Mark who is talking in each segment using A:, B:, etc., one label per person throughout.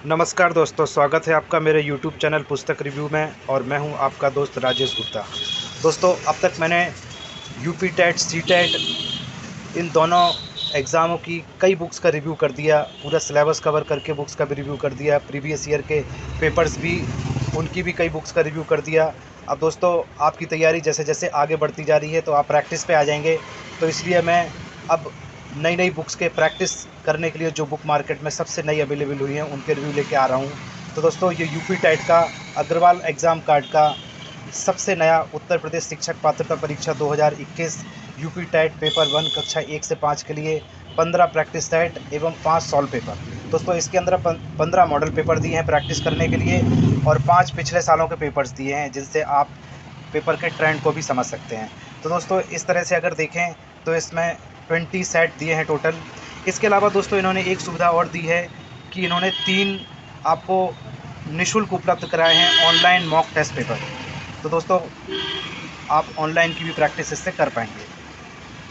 A: नमस्कार दोस्तों, स्वागत है आपका मेरे YouTube चैनल पुस्तक रिव्यू में। और मैं हूं आपका दोस्त राजेश गुप्ता। दोस्तों, अब तक मैंने यूपी टेट सी टेट इन दोनों एग्ज़ामों की कई बुक्स का रिव्यू कर दिया। पूरा सिलेबस कवर करके बुक्स का भी रिव्यू कर दिया। प्रीवियस ईयर के पेपर्स भी, उनकी भी कई बुक्स का रिव्यू कर दिया। अब दोस्तों, आपकी तैयारी जैसे जैसे आगे बढ़ती जा रही है तो आप प्रैक्टिस पे आ जाएंगे। तो इसलिए मैं अब नई नई बुक्स के प्रैक्टिस करने के लिए जो बुक मार्केट में सबसे नई अवेलेबल हुई हैं उनके रिव्यू लेके आ रहा हूँ। तो दोस्तों, ये यूपी टेट का अग्रवाल एग्ज़ाम कार्ड का सबसे नया उत्तर प्रदेश शिक्षक पात्रता परीक्षा 2021 यूपी टेट पेपर 1 कक्षा 1 से 5 के लिए 15 प्रैक्टिस सेट एवं 5 सॉल्व पेपर। दोस्तों, इसके अंदर 15 मॉडल पेपर दिए हैं प्रैक्टिस करने के लिए और 5 पिछले सालों के पेपर्स दिए हैं जिनसे आप पेपर के ट्रेंड को भी समझ सकते हैं। तो दोस्तों, इस तरह से अगर देखें तो इसमें 20 सेट दिए हैं टोटल। इसके अलावा दोस्तों, इन्होंने एक सुविधा और दी है कि इन्होंने 3 आपको निःशुल्क उपलब्ध कराए हैं ऑनलाइन मॉक टेस्ट पेपर। तो दोस्तों, आप ऑनलाइन की भी प्रैक्टिस इससे कर पाएंगे।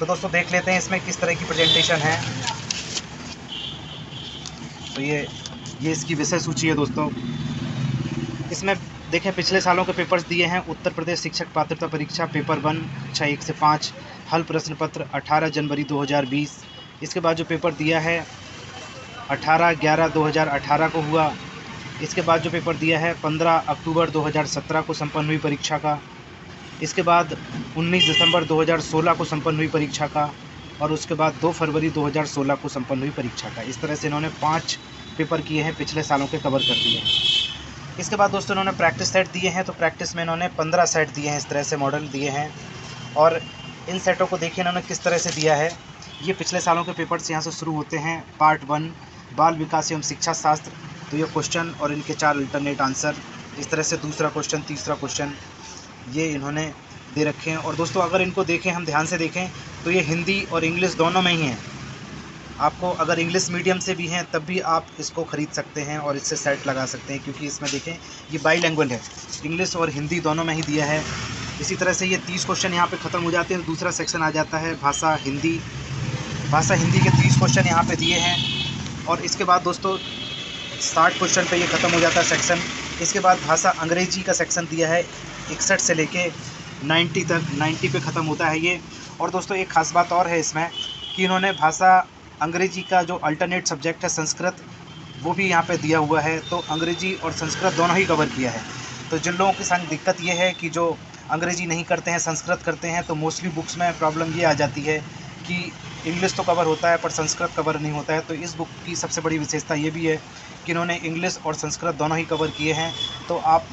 A: तो दोस्तों, देख लेते हैं इसमें किस तरह की प्रेजेंटेशन है। तो ये इसकी विषय सूची है दोस्तों। इसमें देखें, पिछले सालों के पेपर्स दिए हैं। उत्तर प्रदेश शिक्षक पात्रता परीक्षा पेपर 1 कक्षा 1 से 5 हल प्रश्न पत्र 18 जनवरी 2020। इसके बाद जो पेपर दिया है 18/11/2018 को हुआ। इसके बाद जो पेपर दिया है 15 अक्टूबर 2017 को संपन्न हुई परीक्षा का। इसके बाद 19 दिसंबर 2016 को संपन्न हुई परीक्षा का। और उसके बाद 2 फरवरी 2016 को संपन्न हुई परीक्षा का। इस तरह से इन्होंने 5 पेपर किए हैं, पिछले सालों के कवर कर दिए हैं। इसके बाद दोस्तों, इन्होंने प्रैक्टिस सेट दिए हैं। तो प्रैक्टिस में इन्होंने 15 सेट दिए हैं, इस तरह से मॉडल दिए हैं। और इन सेटों को देखिए इन्होंने किस तरह से दिया है। ये पिछले सालों के पेपर्स यहाँ से शुरू होते हैं। पार्ट 1 बाल विकास एवं शिक्षा शास्त्र। तो ये क्वेश्चन और इनके 4 अल्टरनेट आंसर, इस तरह से दूसरा क्वेश्चन, तीसरा क्वेश्चन ये इन्होंने दे रखे हैं। और दोस्तों, अगर इनको देखें, हम ध्यान से देखें तो ये हिंदी और इंग्लिश दोनों में ही हैं। आपको अगर इंग्लिश मीडियम से भी हैं तब भी आप इसको ख़रीद सकते हैं और इससे सेट लगा सकते हैं, क्योंकि इसमें देखें ये बाईलैंग्वेज है, इंग्लिश और हिंदी दोनों में ही दिया है। इसी तरह से ये 30 क्वेश्चन यहाँ पे ख़त्म हो जाते हैं। दूसरा सेक्शन आ जाता है भाषा हिंदी। भाषा हिंदी के 30 क्वेश्चन यहाँ पे दिए हैं। और इसके बाद दोस्तों 60 क्वेश्चन पे ये ख़त्म हो जाता है सेक्शन। इसके बाद भाषा अंग्रेजी का सेक्शन दिया है 61 से लेके 90 तक, 90 पे ख़त्म होता है ये। और दोस्तों, एक ख़ास बात और है इसमें कि इन्होंने भाषा अंग्रेजी का जो अल्टरनेट सब्जेक्ट है संस्कृत, वो भी यहाँ पे दिया हुआ है। तो अंग्रेजी और संस्कृत दोनों ही कवर किया है। तो जिन लोगों के संग दिक्कत ये है कि जो अंग्रेजी नहीं करते हैं, संस्कृत करते हैं, तो मोस्टली बुक्स में प्रॉब्लम ये आ जाती है कि इंग्लिश तो कवर होता है पर संस्कृत कवर नहीं होता है। तो इस बुक की सबसे बड़ी विशेषता ये भी है कि इन्होंने इंग्लिश और संस्कृत दोनों ही कवर किए हैं। तो आप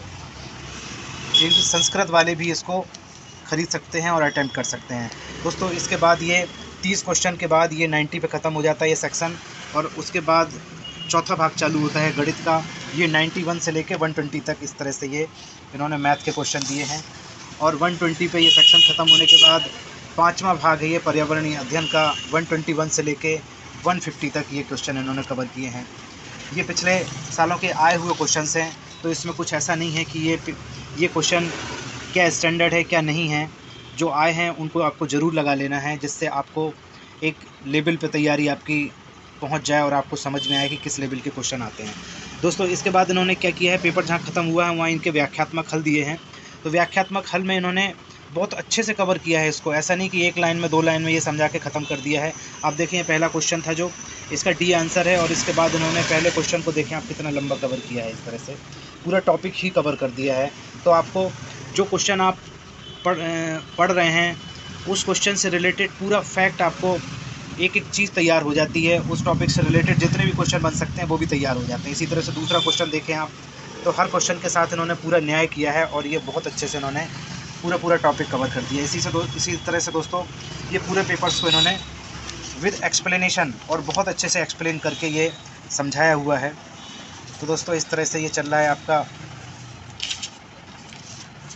A: संस्कृत वाले भी इसको ख़रीद सकते हैं और अटेम्प्ट कर सकते हैं। दोस्तों, इसके बाद ये 30 क्वेश्चन के बाद ये 90 पे ख़त्म हो जाता है ये सेक्शन। और उसके बाद चौथा भाग चालू होता है गणित का। ये 91 से लेके 120 तक, इस तरह से ये इन्होंने मैथ के क्वेश्चन दिए हैं। और 120 पे ये सेक्शन ख़त्म होने के बाद 5वां भाग है ये पर्यावरणीय अध्ययन का। 121 से लेके 150 तक ये क्वेश्चन इन्होंने कवर किए हैं। ये पिछले सालों के आए हुए क्वेश्चंस हैं, तो इसमें कुछ ऐसा नहीं है कि ये क्वेश्चन क्या स्टैंडर्ड है क्या नहीं है। जो आए हैं उनको आपको ज़रूर लगा लेना है, जिससे आपको एक लेवल पे तैयारी आपकी पहुंच जाए और आपको समझ में आए कि किस लेवल के क्वेश्चन आते हैं। दोस्तों, इसके बाद इन्होंने क्या किया है, पेपर जहां ख़त्म हुआ है वहाँ इनके व्याख्यात्मक हल दिए हैं। तो व्याख्यात्मक हल में इन्होंने बहुत अच्छे से कवर किया है इसको। ऐसा नहीं कि एक लाइन में 2 लाइन में ये समझा के ख़त्म कर दिया है। आप देखें, ये पहला क्वेश्चन था जो इसका डी आंसर है। और इसके बाद इन्होंने पहले क्वेश्चन को देखें आप कितना लंबा कवर किया है। इस तरह से पूरा टॉपिक ही कवर कर दिया है। तो आपको जो क्वेश्चन आप पढ़ रहे हैं उस क्वेश्चन से रिलेटेड पूरा फैक्ट, आपको एक एक चीज़ तैयार हो जाती है। उस टॉपिक से रिलेटेड जितने भी क्वेश्चन बन सकते हैं वो भी तैयार हो जाते हैं। इसी तरह से दूसरा क्वेश्चन देखें आप, तो हर क्वेश्चन के साथ इन्होंने पूरा न्याय किया है और ये बहुत अच्छे से इन्होंने पूरा टॉपिक कवर कर दिया। इसी तरह से दोस्तों, ये पूरे पेपर्स को इन्होंने विद एक्सप्लेनेशन और बहुत अच्छे से एक्सप्लेन करके ये समझाया हुआ है। तो दोस्तों, इस तरह से ये चल रहा है आपका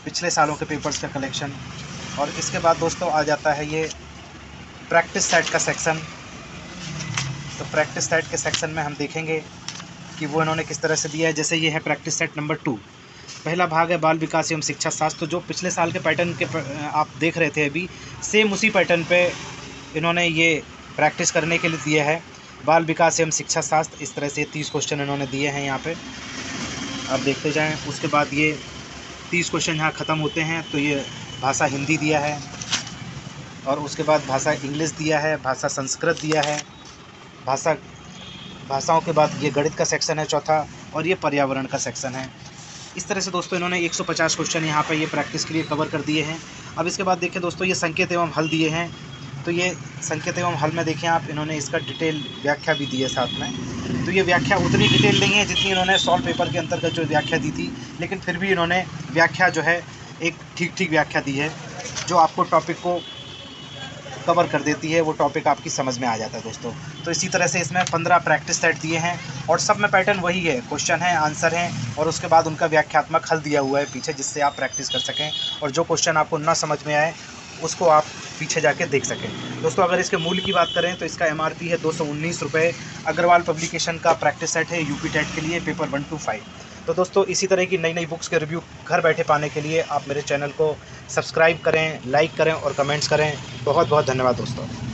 A: पिछले सालों के पेपर्स का कलेक्शन। और इसके बाद दोस्तों आ जाता है ये प्रैक्टिस सेट का सेक्शन। तो प्रैक्टिस सेट के सेक्शन में हम देखेंगे कि वो इन्होंने किस तरह से दिया है। जैसे ये है प्रैक्टिस सेट नंबर 2, पहला भाग है बाल विकास एवं शिक्षा शास्त्र। तो जो पिछले साल के पैटर्न के आप देख रहे थे अभी, सेम उसी पैटर्न पे इन्होंने ये प्रैक्टिस करने के लिए दिया है। बाल विकास एवं शिक्षा शास्त्र, इस तरह से 30 क्वेश्चन इन्होंने दिए हैं यहाँ पे, आप देखते जाएं। उसके बाद ये 30 क्वेश्चन यहाँ ख़त्म होते हैं तो ये भाषा हिंदी दिया है, और उसके बाद भाषा इंग्लिश दिया है, भाषा संस्कृत दिया है, भाषाओं के बाद ये गणित का सेक्शन है चौथा, और ये पर्यावरण का सेक्शन है। इस तरह से दोस्तों इन्होंने 150 क्वेश्चन यहाँ पे ये प्रैक्टिस के लिए कवर कर दिए हैं। अब इसके बाद देखिए दोस्तों, ये संकेत एवं हल दिए हैं, तो ये संकेत एवं हल में देखें आप, इन्होंने इसका डिटेल व्याख्या भी दी है साथ में। तो ये व्याख्या उतनी डिटेल नहीं है जितनी इन्होंने सॉल्व पेपर के अंतर्गत जो व्याख्या दी थी, लेकिन फिर भी इन्होंने व्याख्या जो है एक ठीक व्याख्या दी है, जो आपको टॉपिक को कवर कर देती है, वो टॉपिक आपकी समझ में आ जाता है दोस्तों। तो इसी तरह से इसमें 15 प्रैक्टिस सेट दिए हैं, और सब में पैटर्न वही है, क्वेश्चन है, आंसर हैं, और उसके बाद उनका व्याख्यात्मक हल दिया हुआ है पीछे, जिससे आप प्रैक्टिस कर सकें, और जो क्वेश्चन आपको ना समझ में आए उसको आप पीछे जाके देख सकें। दोस्तों अगर इसके मूल्य की बात करें तो इसका MRP है 219 रुपये। अग्रवाल पब्लिकेशन का प्रैक्टिस सेट है यूपी टेट के लिए, पेपर 1 to 5। तो दोस्तों इसी तरह की नई बुक्स के रिव्यू घर बैठे पाने के लिए आप मेरे चैनल को सब्सक्राइब करें, लाइक करें और कमेंट्स करें। बहुत बहुत धन्यवाद दोस्तों।